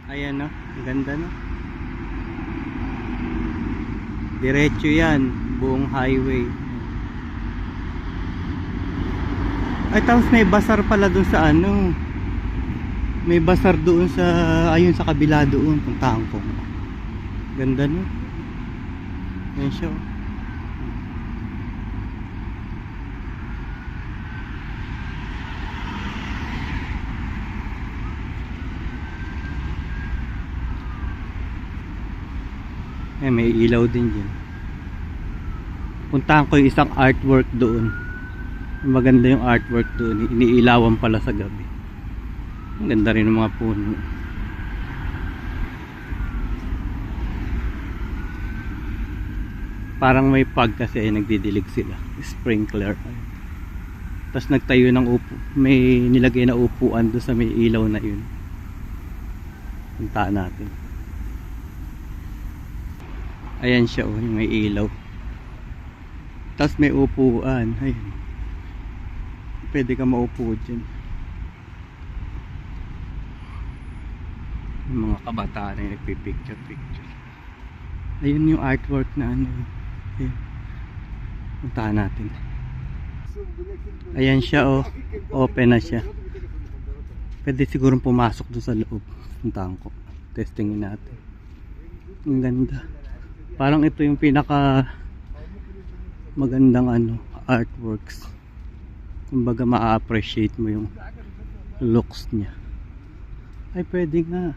Ayan no, ang ganda no. Diretso yan, buong highway. Ay tapos may basar pala dun sa ano. May basar doon sa, ayun sa kabila doon, puntahan ko. Ganda no. Ayan siya oh. Eh, may ilaw din dyan. Puntahan ko yung isang artwork doon. Maganda yung artwork doon. Iniilawan pala sa gabi. Ang ganda rin ng mga puno. Parang may pag kasi nagdidilig sila. Sprinkler. Tapos nagtayo ng upo. May nilagay na upuan doon sa may ilaw na yun. Puntaan natin. Ayan siya oh, yung may ilaw. Tapos may upuan. Ayun. Pwede ka maupo dyan. Yung mga kabataan na nagpipicture. Ayun yung artwork na ano. Ayun. Puntahan natin. Ayan siya oh. Open na siya. Pwede sigurong pumasok doon sa loob. Puntahan ko. Testingin natin. Ang ganda. Parang ito yung pinaka magandang ano, artworks. Kumbaga ma-appreciate mo yung looks niya. Ay pwede nga.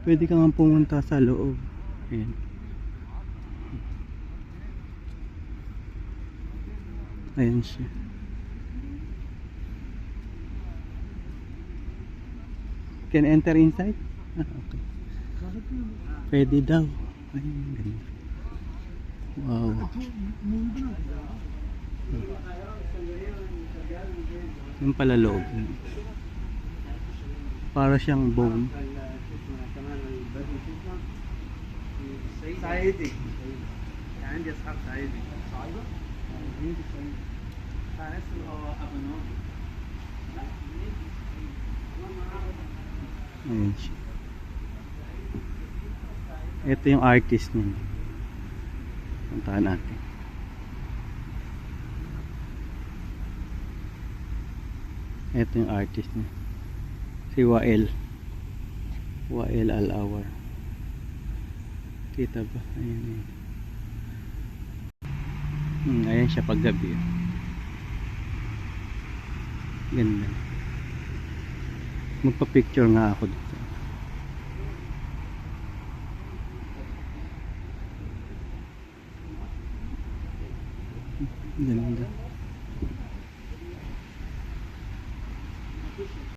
Pwede ka nga pumunta sa loob. Ayan. Ayan siya. Can enter inside? Ah, okay. Pwede daw. Ayun, ganda. Wow. Yung pala loob. Para siyang bone. Ayun siya. Ito yung artist niya. Puntahan natin. Ito yung artist niya. Si Wael. Wael Al-Awar. Kita ba? Ayan. Ayan siya paggabi. Ganda. Magpa-picture nga ako dito. Ganda.